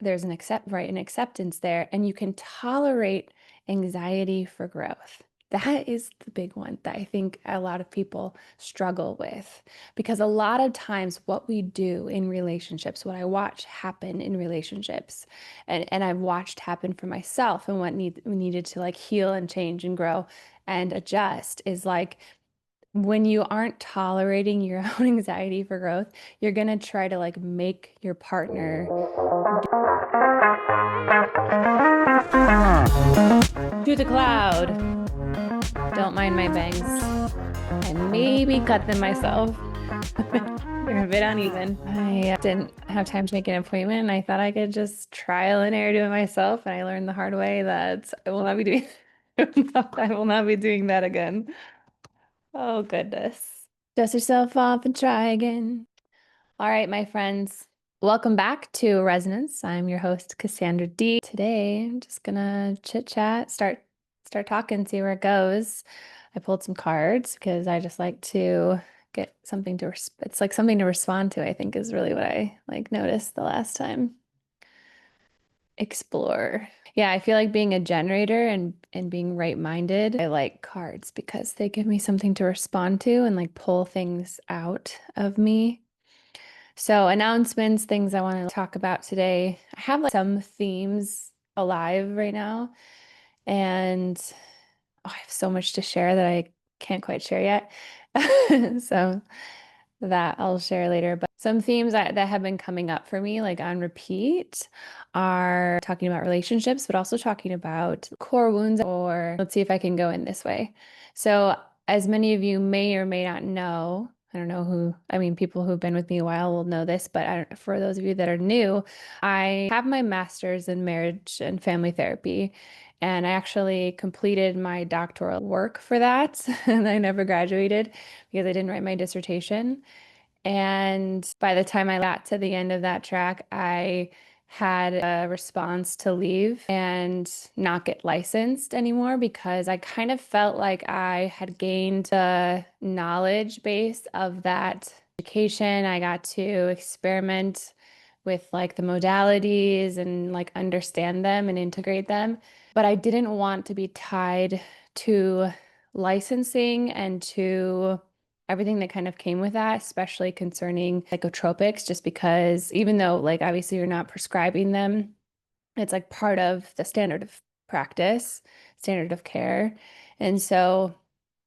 there's an acceptance there, and you can tolerate anxiety for growth. That is the big one that I think a lot of people struggle with, because a lot of times what we do in relationships, what I watch happen in relationships, and I've watched happen for myself, and what needed to like heal and change and grow and adjust is like when you aren't tolerating your own anxiety for growth, you're gonna try to like make your partner to the cloud. Don't mind my bangs. I maybe cut them myself. They're a bit uneven. I didn't have time to make an appointment, and I thought I could just trial and error do it myself. And I learned the hard way that I will not be doing I will not be doing that again. Oh goodness. Dust yourself off and try again. All right, my friends. Welcome back to Resonance. I'm your host, Cassandra D. Today, I'm just gonna chit chat, start talking, see where it goes. I pulled some cards because I just like to get something to, it's like something to respond to, I think is really what I like noticed the last time. Explore. Yeah, I feel like being a generator and being right-minded. I like cards because they give me something to respond to and like pull things out of me. So announcements, things I want to talk about today. I have like some themes alive right now, and I have so much to share that I can't quite share yet. So that I'll share later. But some themes that have been coming up for me, like on repeat, are talking about relationships, but also talking about core wounds, or let's see if I can go in this way. So, as many of you may or may not know, I don't know who, I mean, people who've been with me a while will know this, but for those of you that are new, I have my master's in marriage and family therapy. And I actually completed my doctoral work for that, and I never graduated because I didn't write my dissertation. And by the time I got to the end of that track, I had a response to leave and not get licensed anymore because I kind of felt like I had gained the knowledge base of that education. I got to experiment with like the modalities and like understand them and integrate them. But I didn't want to be tied to licensing and to everything that kind of came with that, especially concerning psychotropics, just because even though like obviously you're not prescribing them, it's like part of the standard of practice, standard of care. And so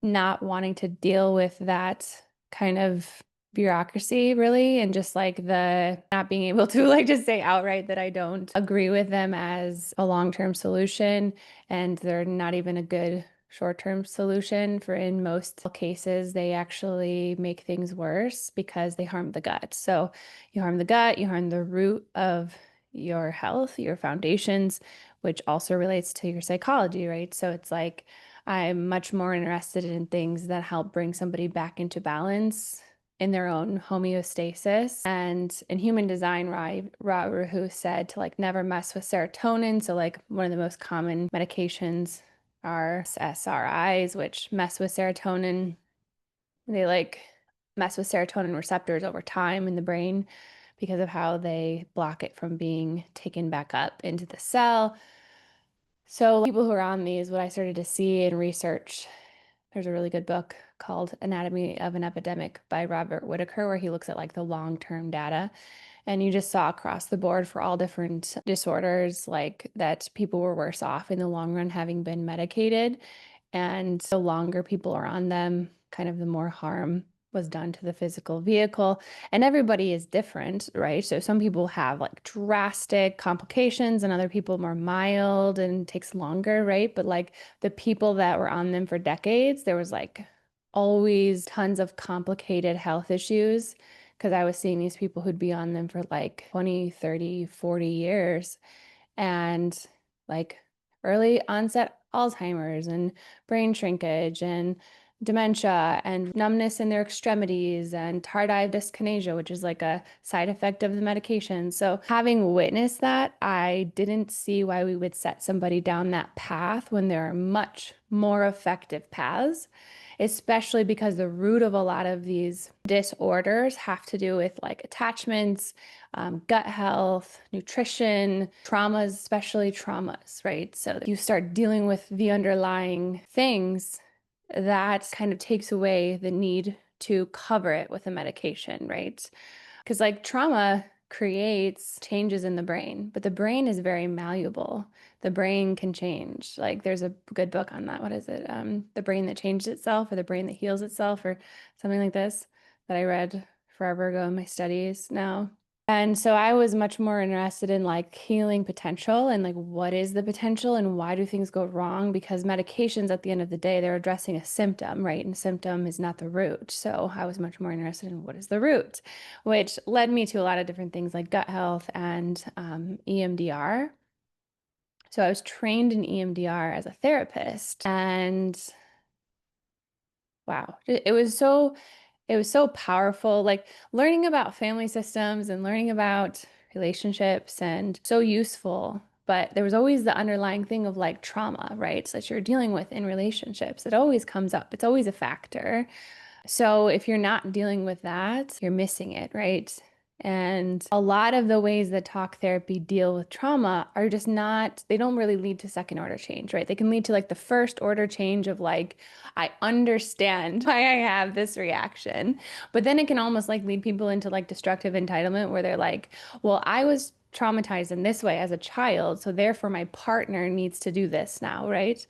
not wanting to deal with that kind of bureaucracy really, and just like the not being able to like just say outright that I don't agree with them as a long-term solution, and they're not even a good short-term solution. For in most cases they actually make things worse because they harm the gut. So you harm the gut, you harm the root of your health, your foundations, which also relates to your psychology, right? So it's like I'm much more interested in things that help bring somebody back into balance in their own homeostasis. And in human design, Ra said to like never mess with serotonin. So like one of the most common medications are SRIs, which mess with serotonin. They like mess with serotonin receptors over time in the brain because of how they block it from being taken back up into the cell. So people who are on these, what I started to see in research, there's a really good book called Anatomy of an Epidemic by Robert Whitaker, where he looks at like the long-term data. And you just saw across the board for all different disorders, like that people were worse off in the long run having been medicated. And the longer people are on them, kind of the more harm was done to the physical vehicle. And everybody is different, right? So some people have like drastic complications and other people more mild and takes longer, right? But like the people that were on them for decades, there was like always tons of complicated health issues because I was seeing these people who'd be on them for like 20, 30, 40 years, and like early onset Alzheimer's and brain shrinkage and dementia and numbness in their extremities and tardive dyskinesia, which is like a side effect of the medication. So having witnessed that, I didn't see why we would set somebody down that path when there are much more effective paths. especially because the root of a lot of these disorders have to do with like attachments, gut health, nutrition, traumas, especially traumas, right? So you start dealing with the underlying things that kind of takes away the need to cover it with a medication, right? Because like trauma creates changes in the brain, but the brain is very malleable. The brain can change. Like there's a good book on that. What is it? The Brain That Changed Itself, or The Brain That Heals Itself, or something like this, that I read forever ago in my studies now. And so I was much more interested in like healing potential and like what is the potential and why do things go wrong? Because medications at the end of the day, they're addressing a symptom, right? And symptom is not the root. So I was much more interested in what is the root, which led me to a lot of different things like gut health and EMDR. So I was trained in EMDR as a therapist, and wow, it was so powerful, like learning about family systems and learning about relationships and so useful. But there was always the underlying thing of like trauma, right? So that you're dealing with in relationships. It always comes up. It's always a factor. So if you're not dealing with that, you're missing it, right? And a lot of the ways that talk therapy deal with trauma are just not, they don't really lead to second order change, right? They can lead to like the first order change of like, I understand why I have this reaction. But then it can almost like lead people into like destructive entitlement where they're like, well, I was traumatized in this way as a child, so therefore my partner needs to do this now, right?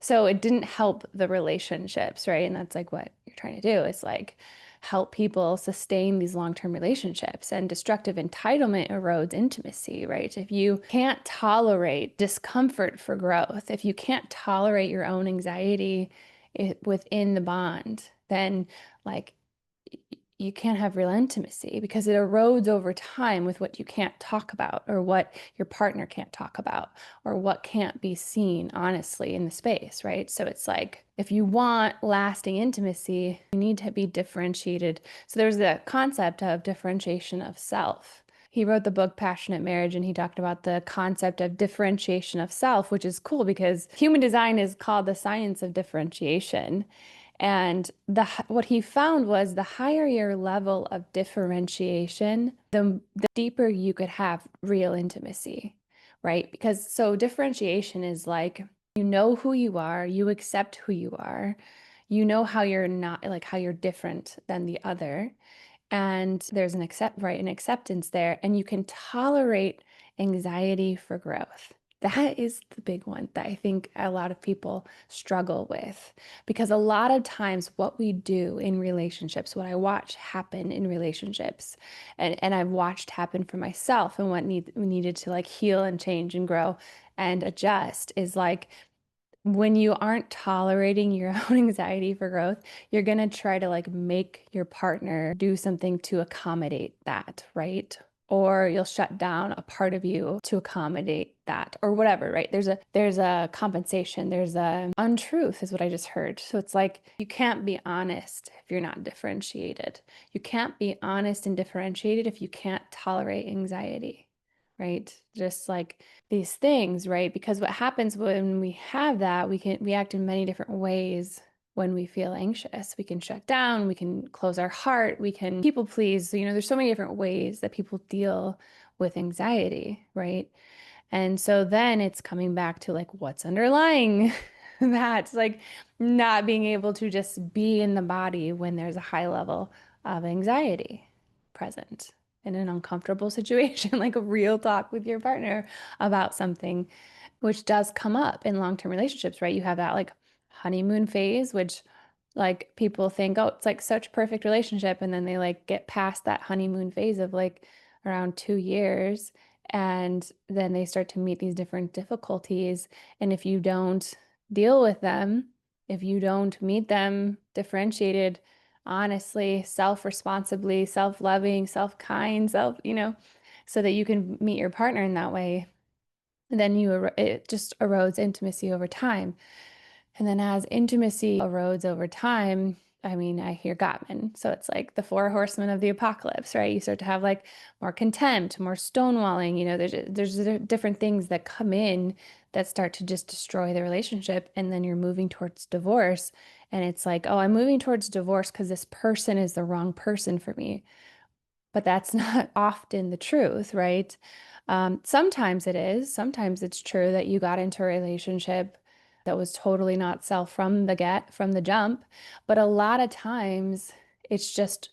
So it didn't help the relationships, right? And that's like what you're trying to do is like help people sustain these long-term relationships. And destructive entitlement erodes intimacy, right? If you can't tolerate discomfort for growth, if you can't tolerate your own anxiety within the bond, then like you can't have real intimacy because it erodes over time with what you can't talk about or what your partner can't talk about or what can't be seen honestly in the space, right? So it's like if you want lasting intimacy, you need to be differentiated. So there's the concept of differentiation of self. He wrote the book Passionate Marriage and he talked about the concept of differentiation of self, which is cool because human design is called the science of differentiation. And what he found was the higher your level of differentiation, the deeper you could have real intimacy, right? Because so differentiation is like you know who you are, you accept who you are, you know how you're not like how you're different than the other, and there's an acceptance there, and you can tolerate anxiety for growth. That is the big one that I think a lot of people struggle with because a lot of times what we do in relationships, what I watch happen in relationships, and I've watched happen for myself and what we needed to like heal and change and grow and adjust is like when you aren't tolerating your own anxiety for growth, you're going to try to like make your partner do something to accommodate that, right? Or you'll shut down a part of you to accommodate that or whatever, right? There's a compensation, there's a untruth is what I just heard. So it's like you can't be honest if you're not differentiated. You can't be honest and differentiated if you can't tolerate anxiety, right? Just like these things, right? Because what happens when we have that, we can react in many different ways when we feel anxious. We can shut down, we can close our heart, we can people please. So, there's so many different ways that people deal with anxiety, right? And so then it's coming back to like what's underlying that's like not being able to just be in the body when there's a high level of anxiety present in an uncomfortable situation, like a real talk with your partner about something, which does come up in long-term relationships, right? You have that like honeymoon phase, which like people think, oh, it's like such perfect relationship. And then they like get past that honeymoon phase of like around 2 years. And then they start to meet these different difficulties. And if you don't deal with them, if you don't meet them differentiated, honestly, self-responsibly, self-loving, self-kind, so that you can meet your partner in that way, then it just erodes intimacy over time. And then as intimacy erodes over time, I mean, I hear Gottman. So it's like the four horsemen of the apocalypse, right? You start to have like more contempt, more stonewalling, there's different things that come in that start to just destroy the relationship. And then you're moving towards divorce. And it's like, oh, I'm moving towards divorce because this person is the wrong person for me. But that's not often the truth, right? Sometimes it is. Sometimes it's true that you got into a relationship that was totally not self from the jump. But a lot of times it's just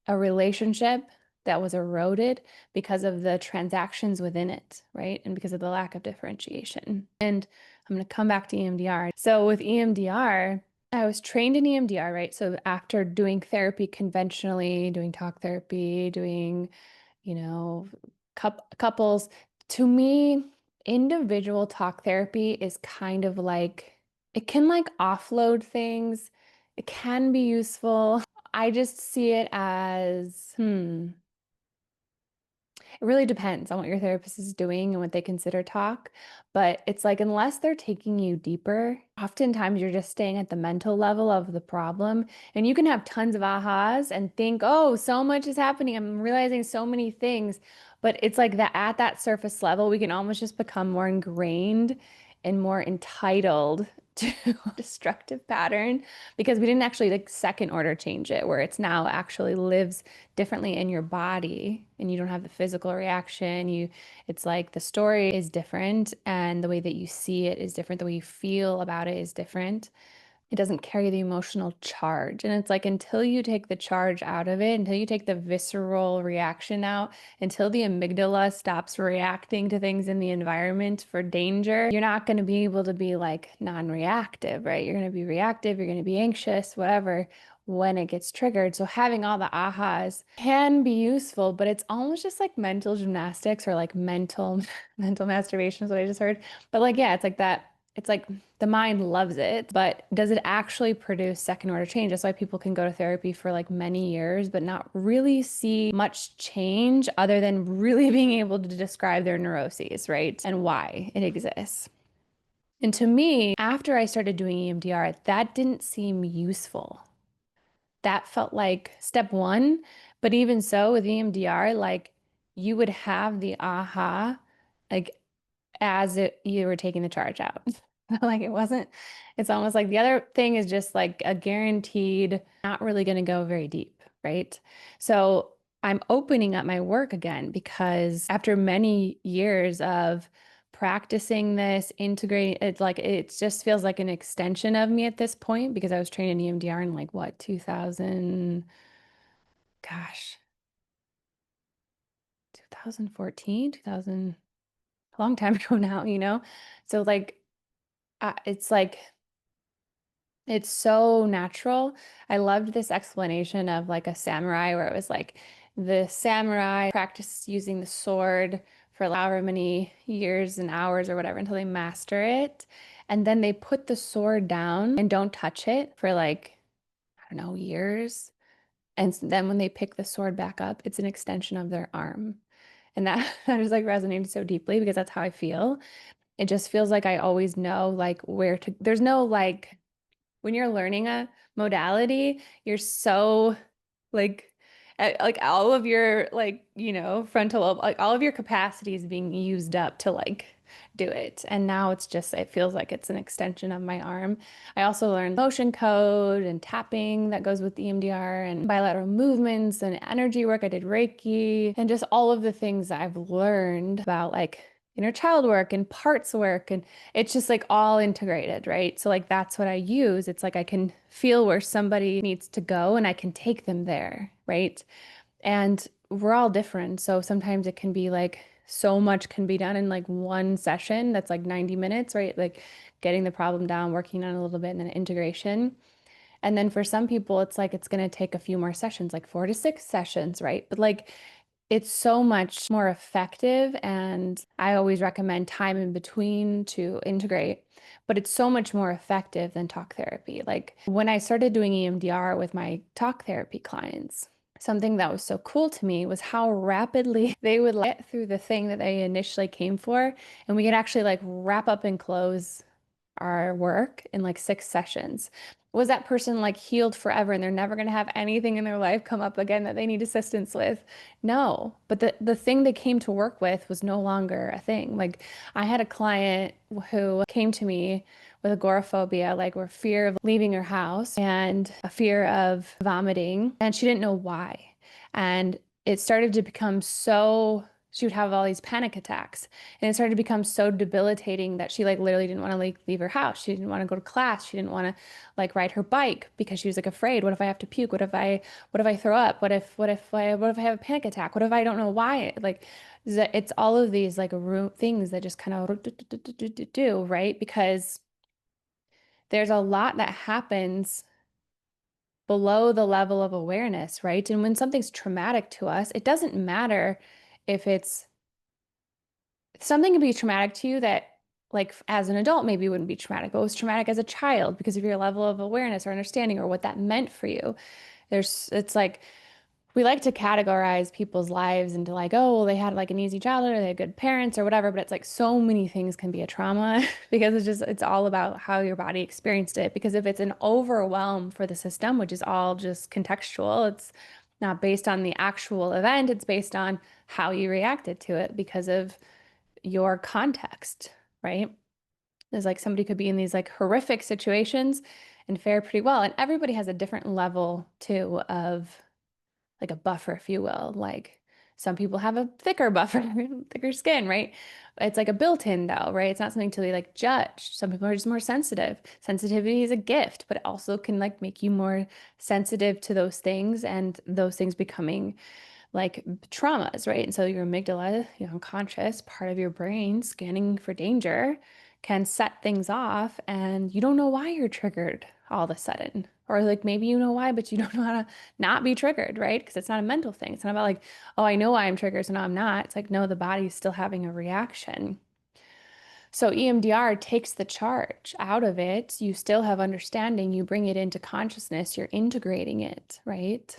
a relationship that was eroded because of the transactions within it, right? And because of the lack of differentiation. And I'm going to come back to EMDR. So with EMDR, I was trained in EMDR, right? So after doing therapy conventionally, doing talk therapy, doing, you know, couples, to me, individual talk therapy is kind of like, it can like offload things. It can be useful. I just see it as, it really depends on what your therapist is doing and what they consider talk. But it's like, unless they're taking you deeper, oftentimes you're just staying at the mental level of the problem. And you can have tons of ahas and think, oh, so much is happening. I'm realizing so many things. But it's like that at that surface level, we can almost just become more ingrained and more entitled to a destructive pattern because we didn't actually like second order change it, where it's now actually lives differently in your body and you don't have the physical reaction. It's like the story is different and the way that you see it is different. The way you feel about it is different. It doesn't carry the emotional charge. And it's like until you take the charge out of it, until you take the visceral reaction out, until the amygdala stops reacting to things in the environment for danger, you're not going to be able to be like non-reactive, right? You're going to be reactive, you're going to be anxious, whatever, when it gets triggered. So having all the ahas can be useful, but it's almost just like mental gymnastics or like mental masturbation is what I just heard. But like, yeah, it's like that. It's like the mind loves it, but does it actually produce second order change? That's why people can go to therapy for like many years, but not really see much change other than really being able to describe their neuroses, right? And why it exists. And to me, after I started doing EMDR, that didn't seem useful. That felt like step one. But even so, with EMDR, like you would have the aha, like you were taking the charge out. Like it wasn't, it's almost like the other thing is just like a guaranteed, not really going to go very deep, right? So I'm opening up my work again because after many years of practicing this, integrating, it's like it just feels like an extension of me at this point because I was trained in EMDR in like what, 2000, gosh, 2014, 2000, a long time ago now, you know? So like, it's like, it's so natural. I loved this explanation of like a samurai where it was like the samurai practiced using the sword for however many years and hours or whatever until they master it. And then they put the sword down and don't touch it for like, I don't know, years. And then when they pick the sword back up, it's an extension of their arm. And that, that just like resonated so deeply because that's how I feel. It just feels like I always know like where to, there's no like, when you're learning a modality, you're so like like all of your like, frontal lobe, like all of your capacity is being used up to like do it. And now it's just, it feels like it's an extension of my arm. I also learned motion code and tapping that goes with EMDR and bilateral movements and energy work. I did Reiki and just all of the things that I've learned about like inner child work and parts work. And it's just like all integrated, right? So like that's what I use. It's like I can feel where somebody needs to go and I can take them there, right? And we're all different. So sometimes it can be like so much can be done in like one session that's like 90 minutes, right? Like getting the problem down, working on it a little bit, and then integration. And then for some people, it's like it's going to take a few more sessions, like 4 to 6 sessions, right? But like it's so much more effective. And I always recommend time in between to integrate, but it's so much more effective than talk therapy. Like when I started doing EMDR with my talk therapy clients, something that was so cool to me was how rapidly they would get through the thing that they initially came for. And we could actually like wrap up and close our work in like 6 sessions. Was that person like healed forever and they're never going to have anything in their life come up again that they need assistance with? No. But the thing they came to work with was no longer a thing. Like I had a client who came to me with agoraphobia, like or fear of leaving her house and a fear of vomiting, and she didn't know why. And it started to become so she would have all these panic attacks, and it started to become so debilitating that she like literally didn't want to like leave her house. She didn't want to go to class. She didn't want to like ride her bike because she was like afraid. What if I have to puke? What if I throw up? What if I have a panic attack? What if I don't know why? Like it's all of these like things that just kind of do, right? Because there's a lot that happens below the level of awareness, right? And when something's traumatic to us, it doesn't matter if it's something can be traumatic to you that like as an adult maybe wouldn't be traumatic, but it was traumatic as a child because of your level of awareness or understanding or what that meant for you. It's like we like to categorize people's lives into like, oh, well, they had like an easy childhood or they had good parents or whatever, but it's like so many things can be a trauma because it's all about how your body experienced it. Because if it's an overwhelm for the system, which is all just contextual, it's not based on the actual event, it's based on how you reacted to it because of your context, right? There's like somebody could be in these like horrific situations and fare pretty well. And everybody has a different level too of like a buffer, if you will. Like some people have a thicker buffer, thicker skin, right? It's like a built-in though, right? It's not something to be like judged. Some people are just more sensitive. Sensitivity is a gift, but it also can like make you more sensitive to those things and those things becoming like traumas, right? And so your amygdala, your unconscious part of your brain scanning for danger can set things off and you don't know why you're triggered all of a sudden. Or like maybe you know why, but you don't know how to not be triggered, right? Because it's not a mental thing. It's not about like, oh, I know why I'm triggered, so now I'm not. It's like, no, the body's still having a reaction. So EMDR takes the charge out of it. You still have understanding. You bring it into consciousness. You're integrating it, right?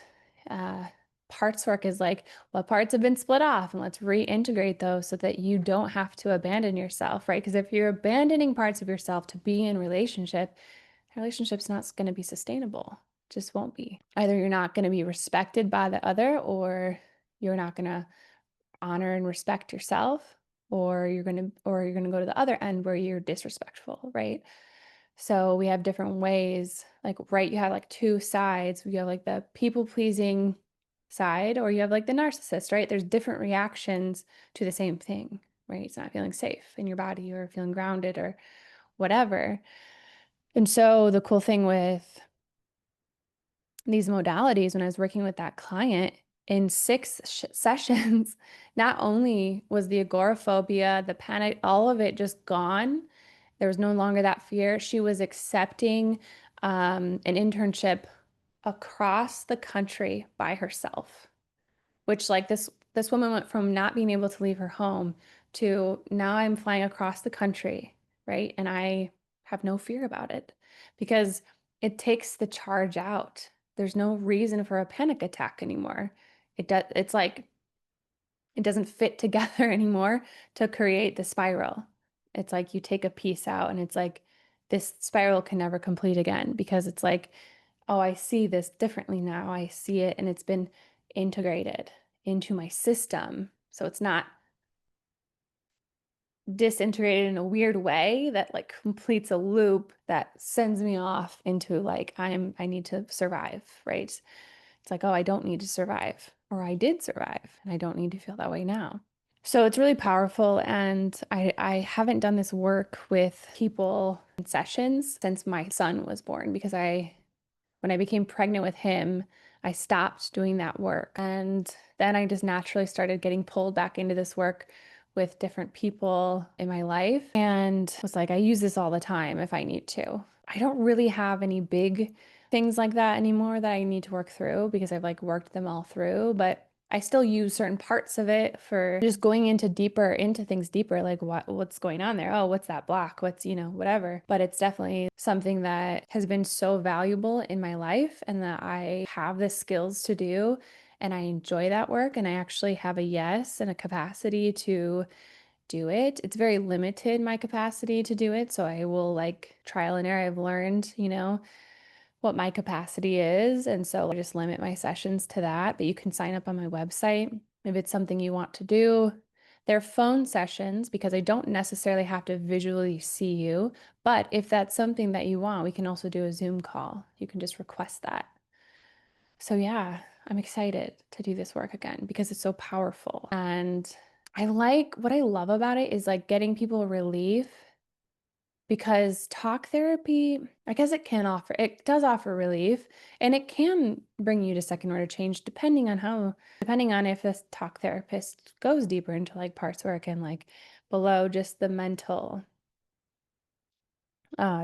Uh, Parts work is like, what parts have been split off? And let's reintegrate those so that you don't have to abandon yourself, right? Because if you're abandoning parts of yourself to be in relationship's not going to be sustainable. It just won't be. Either you're not going to be respected by the other, or you're not going to honor and respect yourself, or you're going to go to the other end where you're disrespectful, right? So we have different ways, like right, you have like two sides. You have like the people pleasing side, or you have like the narcissist, right? There's different reactions to the same thing, right? It's not feeling safe in your body or feeling grounded or whatever. And so the cool thing with these modalities, when I was working with that client in 6 sessions, not only was the agoraphobia, the panic, all of it just gone. There was no longer that fear. She was accepting an internship across the country by herself, which like this woman went from not being able to leave her home to now I'm flying across the country, right? And I have no fear about it because it takes the charge out. There's no reason for a panic attack anymore. It's like it doesn't fit together anymore to create the spiral. It's like you take a piece out and it's like this spiral can never complete again because it's like, oh, I see this differently now. I see it and it's been integrated into my system. So it's not disintegrated in a weird way that like completes a loop that sends me off into like I need to survive, right? It's like, oh, I don't need to survive, or I did survive and I don't need to feel that way now. So it's really powerful. And I haven't done this work with people in sessions since my son was born because when I became pregnant with him, I stopped doing that work. And then I just naturally started getting pulled back into this work with different people in my life and was like, I use this all the time if I need to. I don't really have any big things like that anymore that I need to work through because I've like worked them all through, but I still use certain parts of it for just going into things deeper, like what's going on there? Oh, what's that block? What's, whatever. But it's definitely something that has been so valuable in my life and that I have the skills to do and I enjoy that work and I actually have a yes and a capacity to do it. It's very limited, my capacity to do it. So I will like trial and error. I've learned, what my capacity is. And so I just limit my sessions to that. But you can sign up on my website if it's something you want to do. They're phone sessions because I don't necessarily have to visually see you. But if that's something that you want, we can also do a Zoom call. You can just request that. So yeah, I'm excited to do this work again because it's so powerful. And what I love about it is like getting people relief, because talk therapy, I guess it does offer relief, and it can bring you to second order change depending on if this talk therapist goes deeper into like parts where it can like below just the mental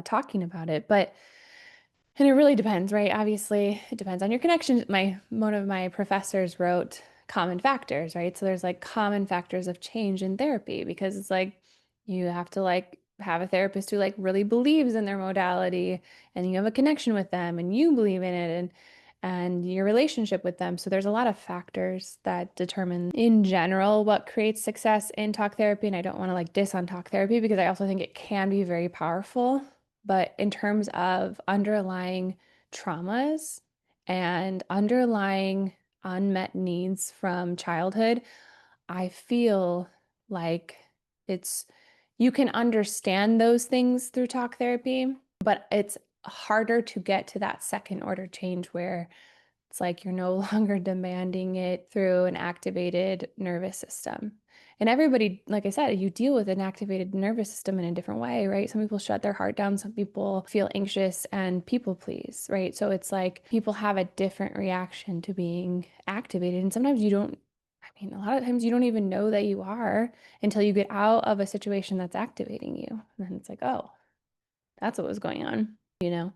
talking about it. And it really depends, right? Obviously, it depends on your connections. One of my professors wrote common factors, right? So there's like common factors of change in therapy, because it's like you have to like have a therapist who like really believes in their modality, and you have a connection with them and you believe in it, and your relationship with them. So there's a lot of factors that determine in general what creates success in talk therapy. And I don't want to like diss on talk therapy because I also think it can be very powerful. But in terms of underlying traumas and underlying unmet needs from childhood, I feel like it's you can understand those things through talk therapy, but it's harder to get to that second order change where it's like you're no longer demanding it through an activated nervous system. And everybody, like I said, you deal with an activated nervous system in a different way, right? Some people shut their heart down, some people feel anxious and people please, right? So it's like people have a different reaction to being activated. And sometimes you don't, I mean, a lot of times you don't even know that you are until you get out of a situation that's activating you. And then it's like, oh, that's what was going on, you know?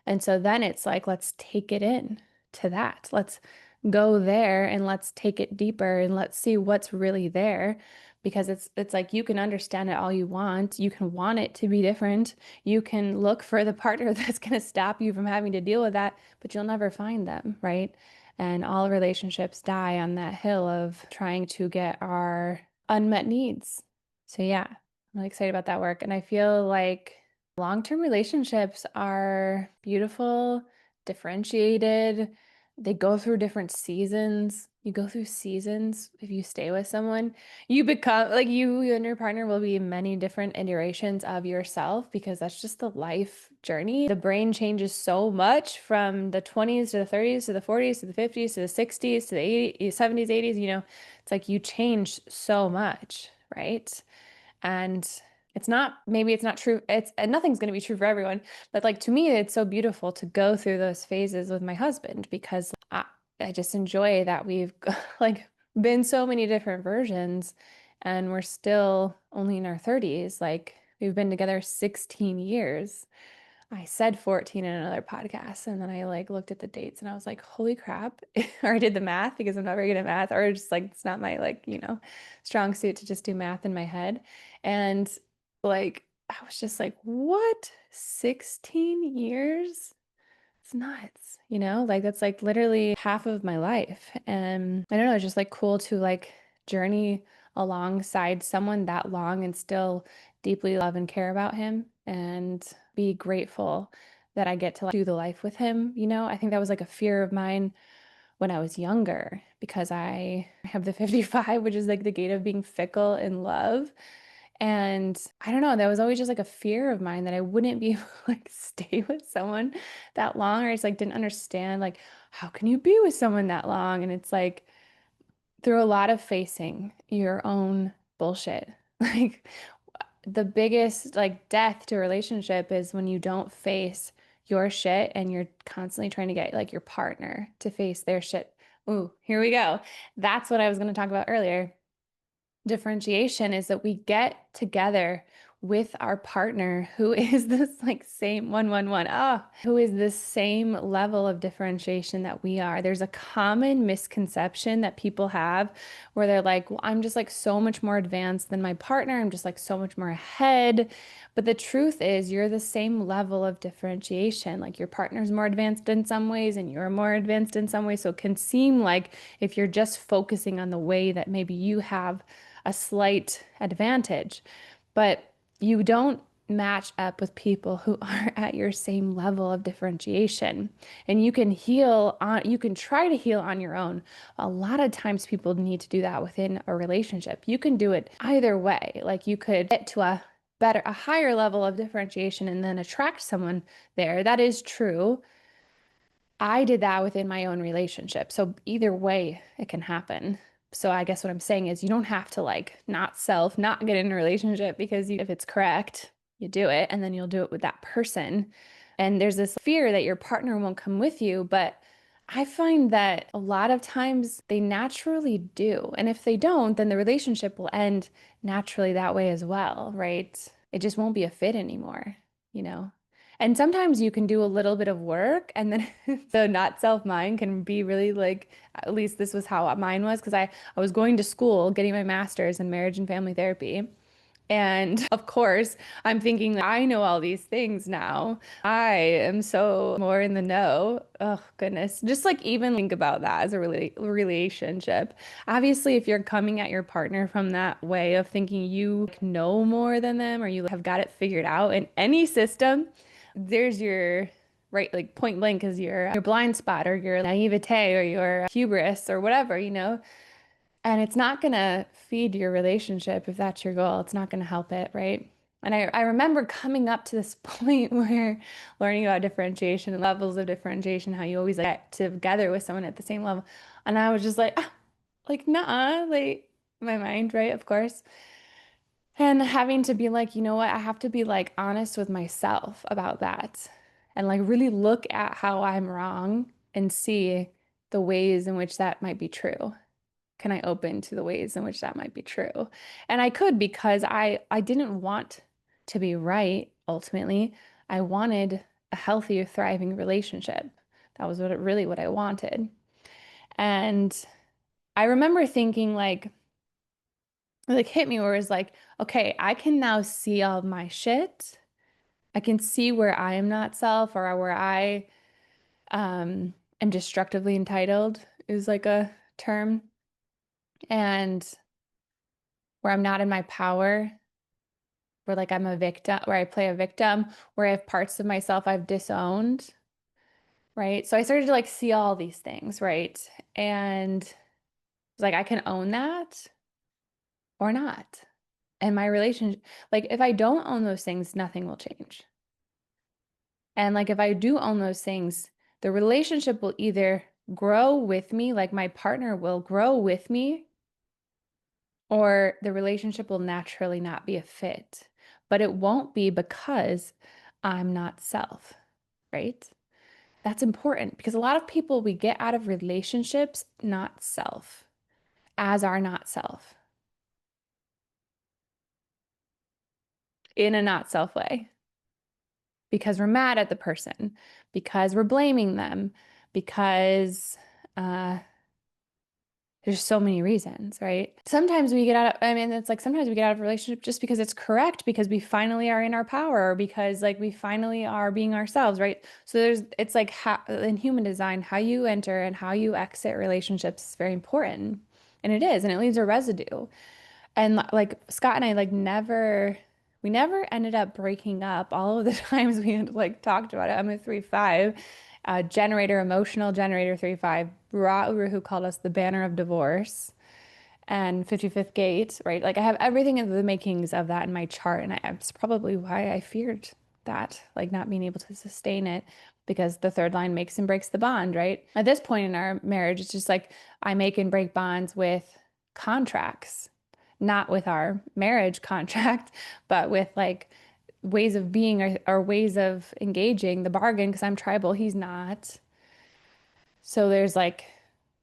And so then it's like, let's take it in to that. Let's go there and let's take it deeper and let's see what's really there. Because it's like you can understand it all you want. You can want it to be different. You can look for the partner that's going to stop you from having to deal with that, but you'll never find them, right? And all relationships die on that hill of trying to get our unmet needs. So yeah, I'm really excited about that work. And I feel like long-term relationships are beautiful, differentiated. They go through different seasons. You go through seasons if you stay with someone. You become like you and your partner will be many different iterations of yourself, because that's just the life journey. The brain changes so much from the 20s to the 30s to the 40s to the 50s to the 60s to the 80s, 70s, 80s, it's like you change so much, right? And maybe it's not true. And nothing's going to be true for everyone. But like to me, it's so beautiful to go through those phases with my husband, because I just enjoy that we've like been so many different versions, and we're still only in our 30s. Like we've been together 16 years. I said 14 in another podcast, and then I like looked at the dates and I was like, holy crap. Or I did the math because I'm not very good at math, or just like it's not my like, strong suit to just do math in my head. And like I was just like, what? 16 years? It's nuts, like that's like literally half of my life. And I don't know, it's just like cool to like journey alongside someone that long and still deeply love and care about him and be grateful that I get to like, do the life with him. I think that was like a fear of mine when I was younger, because I have the 55, which is like the gate of being fickle in love. And I don't know, that was always just like a fear of mine that I wouldn't be able to like stay with someone that long, or I just like didn't understand like how can you be with someone that long? And it's like through a lot of facing your own bullshit. Like the biggest like death to a relationship is when you don't face your shit and you're constantly trying to get like your partner to face their shit. Ooh, here we go. That's what I was going to talk about earlier. Differentiation is that we get together with our partner who is this like same who is this same level of differentiation that we are. There's a common misconception that people have where they're like, well, I'm just like so much more advanced than my partner. I'm just like so much more ahead. But the truth is you're the same level of differentiation. Like your partner's more advanced in some ways and you're more advanced in some ways. So it can seem like if you're just focusing on the way that maybe you have a slight advantage, but you don't match up with people who are at your same level of differentiation. And you can heal on, you can try to heal on your own. A lot of times people need to do that within a relationship. You can do it either way. Like you could get to a higher level of differentiation and then attract someone there. That is true. I did that within my own relationship. So either way, it can happen. So I guess what I'm saying is you don't have to like not get in a relationship because if it's correct, you do it and then you'll do it with that person. And there's this fear that your partner won't come with you, but I find that a lot of times they naturally do. And if they don't, then the relationship will end naturally that way as well, right? It just won't be a fit anymore, you know? And sometimes you can do a little bit of work and then the not self mind can be really like, at least this was how mine was, because I was going to school, getting my master's in marriage and family therapy. And of course, I'm thinking, I know all these things now. I am so more in the know. Oh, goodness. Just like even think about that as a relationship. Obviously, if you're coming at your partner from that way of thinking you know more than them or you have got it figured out in any system, there's your right, like point blank is your blind spot or your naivete or your hubris or whatever, you know? And it's not going to feed your relationship if that's your goal. It's not going to help it, right? And I remember coming up to this point where learning about differentiation and levels of differentiation, how you always get together with someone at the same level. And I was just like, like, nah, like my mind, right? Of course. And having to be like, you know what? I have to be like honest with myself about that and like really look at how I'm wrong and see the ways in which that might be true. Can I open to the ways in which that might be true? And I could because I didn't want to be right ultimately. I wanted a healthy, thriving relationship. That was what I wanted. And I remember thinking like hit me where it was like, okay, I can now see all my shit. I can see where I am not self or where I am destructively entitled is like a term. And where I'm not in my power, where like I'm a victim, where I play a victim, where I have parts of myself I've disowned, right? So I started to like see all these things, right? And it's like I can own that or not. And my relationship, like if I don't own those things, nothing will change. And like if I do own those things, the relationship will either grow with me, like my partner will grow with me, or the relationship will naturally not be a fit. But it won't be because I'm not self, right? That's important because a lot of people we get out of relationships not self, as our not self, in a not self way, because we're mad at the person, because we're blaming them, because uh, there's so many reasons, right? Sometimes we get out of, I mean, it's like sometimes we get out of a relationship just because it's correct, because we finally are in our power, or because like we finally are being ourselves, right? So it's like how, in human design, how you enter and how you exit relationships is very important. And it is, and it leaves a residue. And like Scott and I we never ended up breaking up all of the times we had like talked about it. I'm a 3-5, generator, emotional generator 3-5, Ra Uru, who called us the banner of divorce and 55th gate, right? Like I have everything in the makings of that in my chart. And it's probably why I feared that, like not being able to sustain it because the third line makes and breaks the bond, right? At this point in our marriage, it's just like I make and break bonds with contracts, not with our marriage contract, but with like ways of being or ways of engaging the bargain because I'm tribal, he's not. So there's like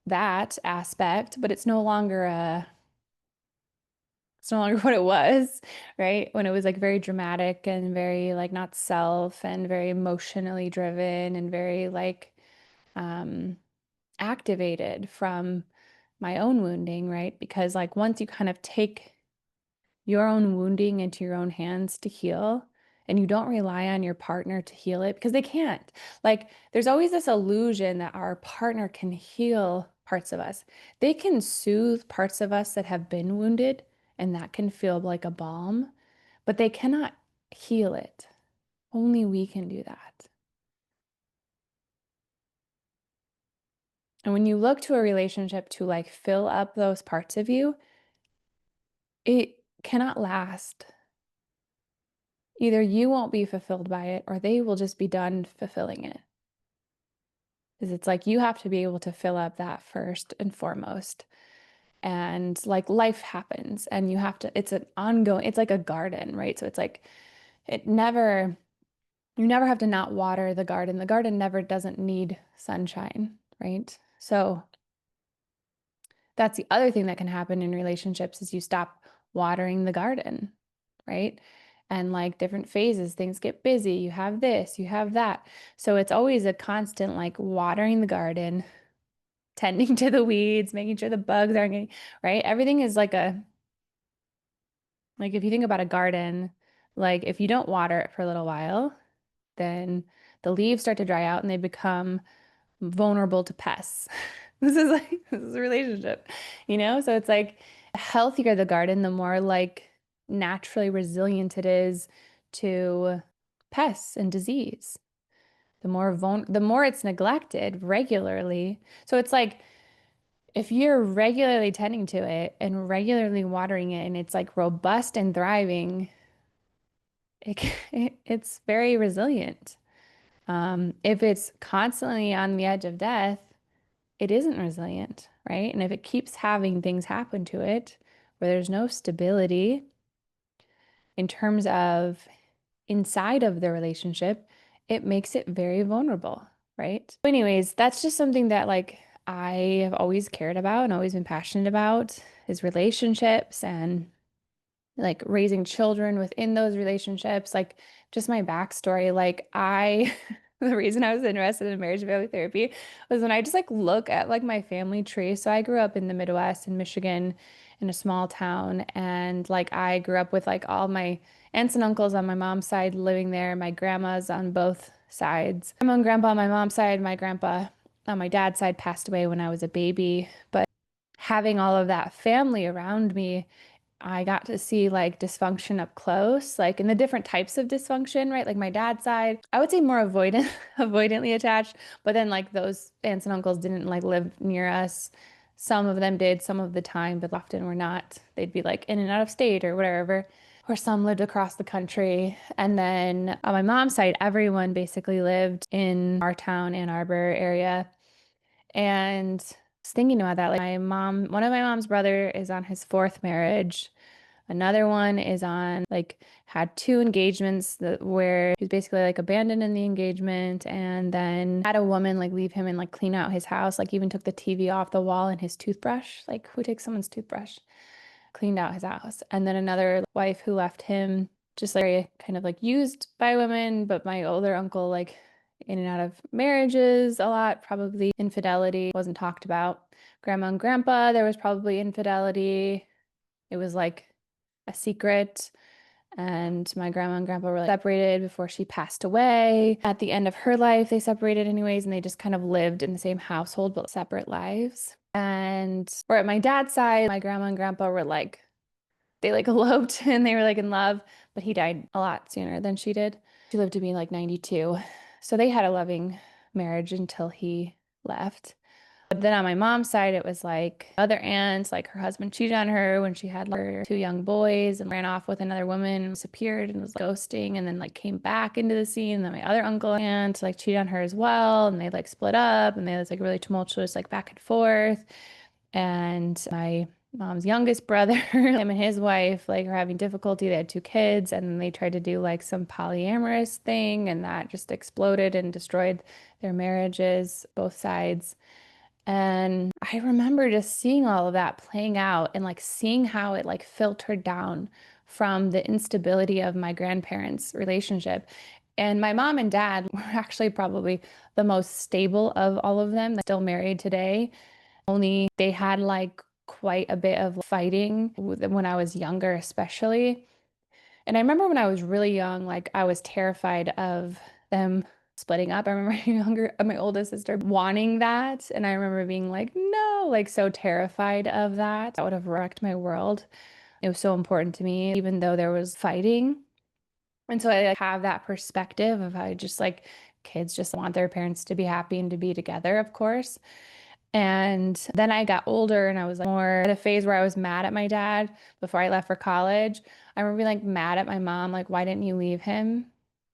that aspect, but it's no longer what it was, right? When it was like very dramatic and very like not self and very emotionally driven and very like um activated from my own wounding, right? Because like once you kind of take your own wounding into your own hands to heal, and you don't rely on your partner to heal it because they can't. Like, there's always this illusion that our partner can heal parts of us. They can soothe parts of us that have been wounded, and that can feel like a balm, but they cannot heal it. Only we can do that. And when you look to a relationship to like fill up those parts of you, it cannot last. Either you won't be fulfilled by it or they will just be done fulfilling it. Because it's like you have to be able to fill up that first and foremost. And like life happens and you have to, it's an ongoing, it's like a garden, right? So it's like it never, you never have to not water the garden. The garden never doesn't need sunshine, right? So that's the other thing that can happen in relationships is you stop watering the garden, right? And like different phases, things get busy. You have this, you have that. So it's always a constant like watering the garden, tending to the weeds, making sure the bugs aren't getting, right? Everything is like if you think about a garden, like if you don't water it for a little while, then the leaves start to dry out and they become vulnerable to pests. This is a relationship, you know? So it's like the healthier the garden, the more like naturally resilient it is to pests and disease. The more it's neglected regularly. So it's like if you're regularly tending to it and regularly watering it and it's like robust and thriving, it's very resilient. If it's constantly on the edge of death, it isn't resilient, right? And if it keeps having things happen to it where there's no stability in terms of inside of the relationship, it makes it very vulnerable, right? Anyways, that's just something that like I have always cared about and always been passionate about is relationships and like raising children within those relationships, like just my backstory. Like the reason I was interested in marriage and family therapy was when I just like look at like my family tree. So I grew up in the Midwest in Michigan in a small town and like I grew up with like all my aunts and uncles on my mom's side living there, my grandmas on both sides. Grandma and grandpa on my mom's side, my grandpa on my dad's side passed away when I was a baby, but having all of that family around me I got to see like dysfunction up close, like in the different types of dysfunction, right? Like my dad's side, I would say more avoidantly attached, but then like those aunts and uncles didn't like live near us. Some of them did some of the time, but often were not. They'd be like in and out of state or whatever, or some lived across the country. And then on my mom's side, everyone basically lived in our town, Ann Arbor area. And I was thinking about that, like one of my mom's brother is on his fourth marriage. Another one is on like had two engagements where he was basically like abandoned in the engagement and then had a woman like leave him and like clean out his house, like even took the TV off the wall and his toothbrush. Like who takes someone's toothbrush? Cleaned out his house. And then another wife who left him just like very kind of like used by women, but my older uncle like in and out of marriages a lot, probably infidelity wasn't talked about. Grandma and grandpa, there was probably infidelity. It was like a secret. And my grandma and grandpa were like separated before she passed away. At the end of her life, they separated anyways, and they just kind of lived in the same household, but separate lives. And or at my dad's side, my grandma and grandpa were like, they like eloped and they were like in love, but he died a lot sooner than she did. She lived to be like 92. So they had a loving marriage until he left. But then on my mom's side, it was like other aunts, like her husband cheated on her when she had her two young boys and ran off with another woman, disappeared and was ghosting, and then like came back into the scene. And then my other uncle and aunt like cheated on her as well, and they like split up, and they was like really tumultuous, like back and forth. And my mom's youngest brother, him and his wife, like are having difficulty. They had two kids, and then they tried to do like some polyamorous thing, and that just exploded and destroyed their marriages, both sides. And I remember just seeing all of that playing out and like seeing how it like filtered down from the instability of my grandparents' relationship. And my mom and dad were actually probably the most stable of all of them. They're still married today. Only they had like quite a bit of fighting when I was younger, especially. And I remember when I was really young, like I was terrified of them splitting up. I remember my oldest sister wanting that. And I remember being like, no, like so terrified of that. That would have wrecked my world. It was so important to me, even though there was fighting. And so I like, have that perspective of how I just like kids just want their parents to be happy and to be together, of course. And then I got older and I was like more at a phase where I was mad at my dad before I left for college. I remember being like mad at my mom, like, why didn't you leave him?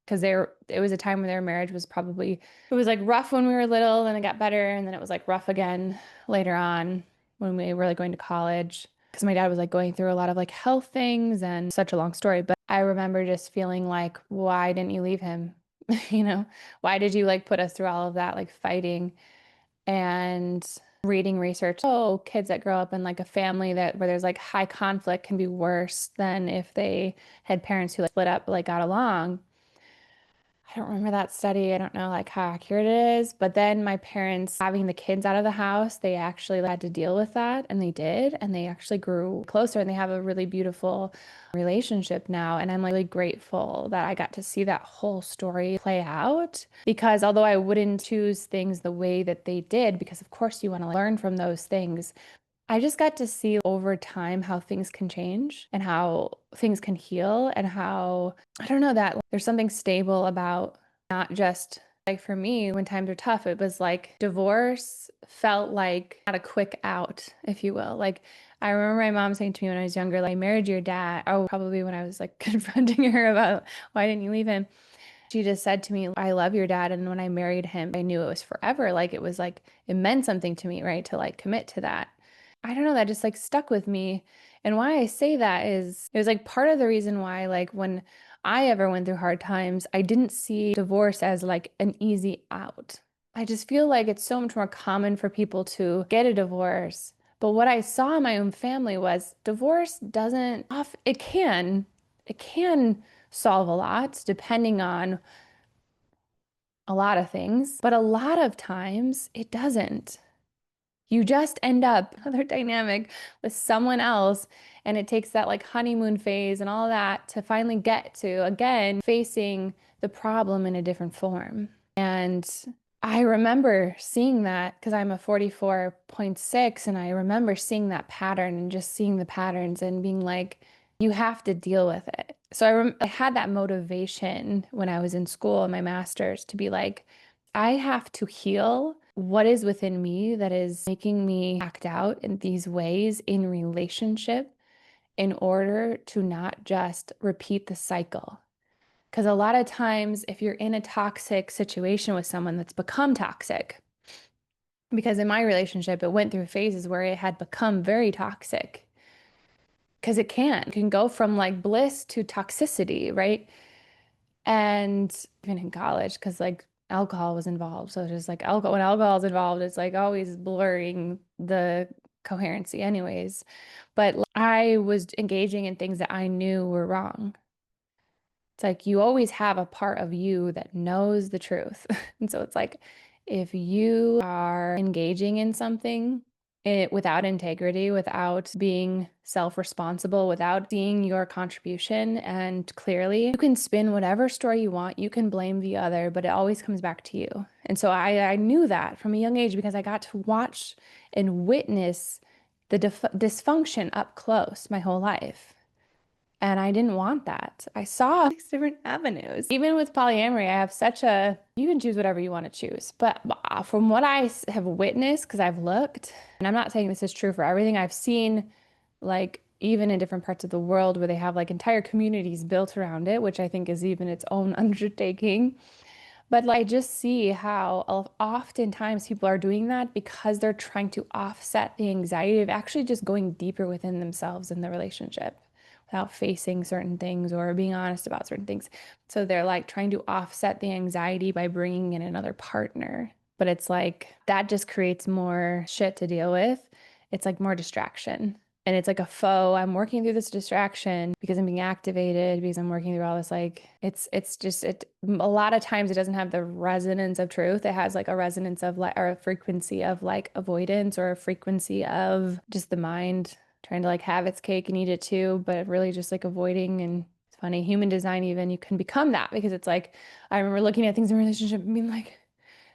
Because it was a time when their marriage was probably, it was like rough when we were little, then it got better, and then it was like rough again later on when we were like going to college. Because my dad was like going through a lot of like health things and such a long story. But I remember just feeling like, why didn't you leave him? You know, why did you like put us through all of that like fighting? And reading research. Oh, kids that grow up in like a family that where there's like high conflict can be worse than if they had parents who like split up but like got along. I don't remember that study. I don't know like how accurate it is. But then my parents having the kids out of the house, they actually had to deal with that and they did. And they actually grew closer and they have a really beautiful relationship now. And I'm really grateful that I got to see that whole story play out because although I wouldn't choose things the way that they did, because of course you want to learn from those things, I just got to see over time how things can change and how things can heal and how, I don't know, that there's something stable about not just like for me, when times are tough, it was like divorce felt like not a quick out, if you will. Like I remember my mom saying to me when I was younger, like, I married your dad. Oh, probably when I was like confronting her about why didn't you leave him? She just said to me, I love your dad. And when I married him, I knew it was forever. Like it was like, it meant something to me, right? To like commit to that. I don't know, that just like stuck with me. And why I say that is it was like part of the reason why, like, when I ever went through hard times, I didn't see divorce as like an easy out. I just feel like it's so much more common for people to get a divorce. But what I saw in my own family was divorce doesn't off, it can solve a lot depending on a lot of things, but a lot of times it doesn't. You just end up another dynamic with someone else, and it takes that like honeymoon phase and all that to finally get to again facing the problem in a different form. And I remember seeing that because I'm a 44.6, and I remember seeing that pattern and just seeing the patterns and being like, you have to deal with it. So I had that motivation when I was in school in my master's to be like, I have to heal what is within me that is making me act out in these ways in relationship in order to not just repeat the cycle. Because a lot of times, if you're in a toxic situation with someone that's become toxic, because in my relationship, it went through phases where it had become very toxic. Because it can go from like bliss to toxicity, right? And even in college, because like alcohol was involved. So just like alcohol, when alcohol is involved, it's like always blurring the coherency, anyways. But I was engaging in things that I knew were wrong. It's like you always have a part of you that knows the truth. And so it's like if you are engaging in something without integrity, without being self-responsible, without seeing your contribution and clearly, you can spin whatever story you want. You can blame the other, but it always comes back to you. And so I knew that from a young age because I got to watch and witness the dysfunction up close my whole life. And I didn't want that. I saw 6 different avenues. Even with polyamory, I have you can choose whatever you want to choose. But from what I have witnessed, because I've looked, and I'm not saying this is true for everything, I've seen like even in different parts of the world where they have like entire communities built around it, which I think is even its own undertaking. But like, I just see how oftentimes people are doing that because they're trying to offset the anxiety of actually just going deeper within themselves in the relationship without facing certain things or being honest about certain things. So they're like trying to offset the anxiety by bringing in another partner. But it's like that just creates more shit to deal with. It's like more distraction. And it's like a foe. I'm working through this distraction because I'm being activated, because I'm working through all this. Like it's just a lot of times it doesn't have the resonance of truth. It has like a resonance of like or a frequency of like avoidance or a frequency of just the mind trying to like have its cake and eat it too, but really just like avoiding. And it's funny, human design, even you can become that because it's like I remember looking at things in a relationship and being like,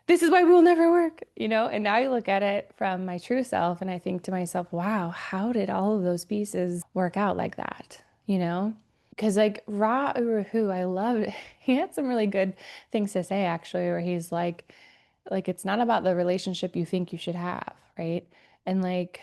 this is why we will never work, you know? And now I look at it from my true self and I think to myself, wow, how did all of those pieces work out like that, you know? Because like Ra Uru, I loved it. He had some really good things to say actually, where he's like it's not about the relationship you think you should have, right? And like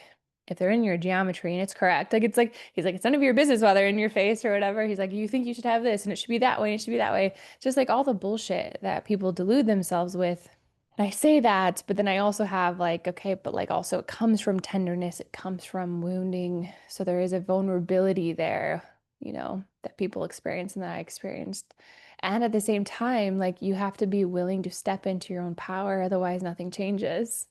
if they're in your geometry and it's correct, like it's like he's like it's none of your business whether in your face or whatever. He's like you think you should have this and it should be that way and it should be that way. Just like all the bullshit that people delude themselves with. And I say that, but then I also have like, okay, but like also it comes from tenderness, it comes from wounding. So there is a vulnerability there, that people experience and that I experienced. And at the same time, like you have to be willing to step into your own power, otherwise nothing changes.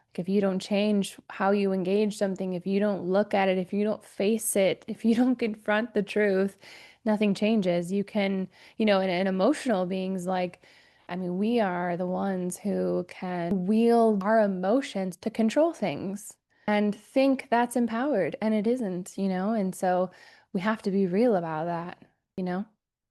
Like if you don't change how you engage something, if you don't look at it, if you don't face it, if you don't confront the truth, nothing changes. You can, and emotional beings like, I mean, we are the ones who can wield our emotions to control things and think that's empowered, and it isn't, and so we have to be real about that, you know?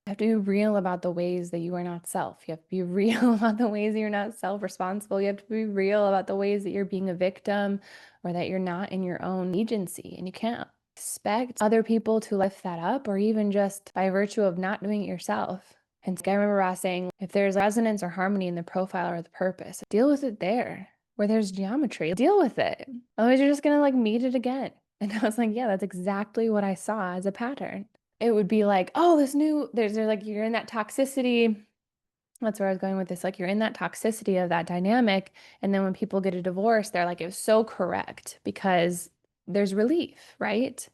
You have to be real about the ways that you are not self. You have to be real about the ways that you're not self-responsible. You have to be real about the ways that you're being a victim or that you're not in your own agency. And you can't expect other people to lift that up or even just by virtue of not doing it yourself. And I remember Ross saying, if there's resonance or harmony in the profile or the purpose, deal with it there. Where there's geometry, deal with it. Otherwise, you're just gonna like meet it again. And I was like, yeah, that's exactly what I saw as a pattern. It would be like, oh, there's like, you're in that toxicity. That's where I was going with this. Like, you're in that toxicity of that dynamic. And then when people get a divorce, they're like, it was so correct because there's relief, right?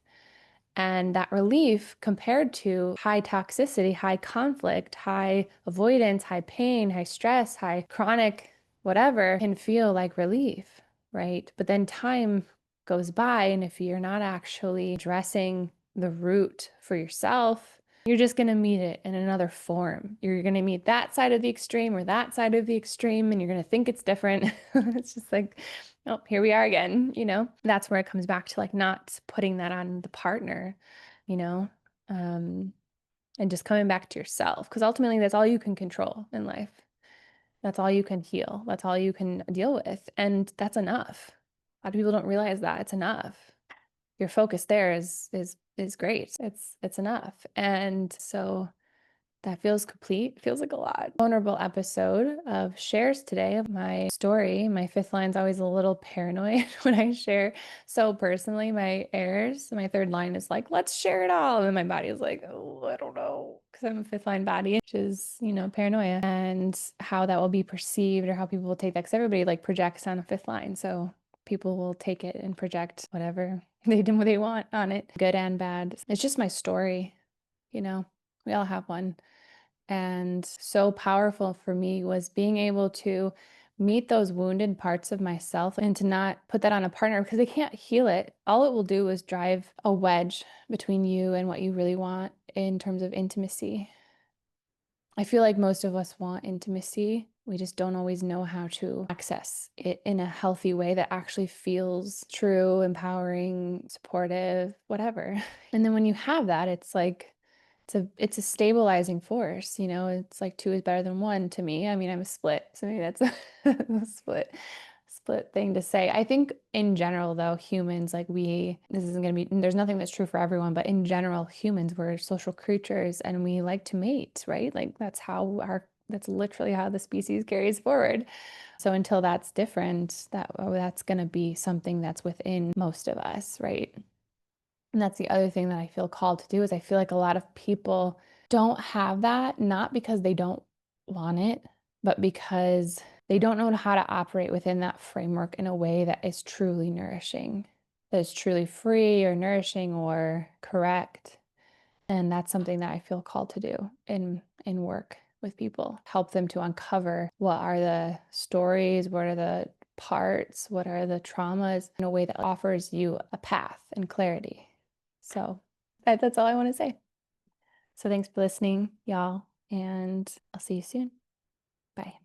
And that relief compared to high toxicity, high conflict, high avoidance, high pain, high stress, high chronic whatever can feel like relief, right? But then time goes by, and if you're not actually addressing the root for yourself, you're just going to meet it in another form. You're going to meet that side of the extreme or that side of the extreme, and you're going to think it's different. It's just like, oh, here we are again, That's where it comes back to like not putting that on the partner, you know, um, and just coming back to yourself. Because ultimately, that's all you can control in life. That's all you can heal. That's all you can deal with. And that's enough. A lot of people don't realize that it's enough. Your focus there is great. It's enough. And so that feels complete. Feels like a lot. Vulnerable episode of shares today of my story. My fifth line's always a little paranoid when I share so personally my errors. My third line is like, let's share it all. And my body is like, oh, I don't know. Because I'm a fifth line body, which is, paranoia and how that will be perceived or how people will take that. Because everybody like projects on a fifth line. So people will take it and project whatever they want on it, good and bad. It's just my story, we all have one. And so powerful for me was being able to meet those wounded parts of myself and to not put that on a partner because they can't heal it. All it will do is drive a wedge between you and what you really want in terms of intimacy. I feel like most of us want intimacy. We just don't always know how to access it in a healthy way that actually feels true, empowering, supportive, whatever. And then when you have that, it's like it's a stabilizing force, It's like two is better than one to me. I mean, I'm a split, so maybe that's a split thing to say. I think in general, though, humans, like this isn't going to be, there's nothing that's true for everyone, but in general, humans, we're social creatures and we like to mate, right? Like that's literally how the species carries forward. So until that's different, that's going to be something that's within most of us, right? And that's the other thing that I feel called to do is I feel like a lot of people don't have that, not because they don't want it, but because they don't know how to operate within that framework in a way that is truly nourishing, that is truly free or nourishing or correct. And that's something that I feel called to do in work with people, help them to uncover what are the stories, what are the parts, what are the traumas in a way that offers you a path and clarity. So that's all I want to say. So thanks for listening, y'all, and I'll see you soon. Bye.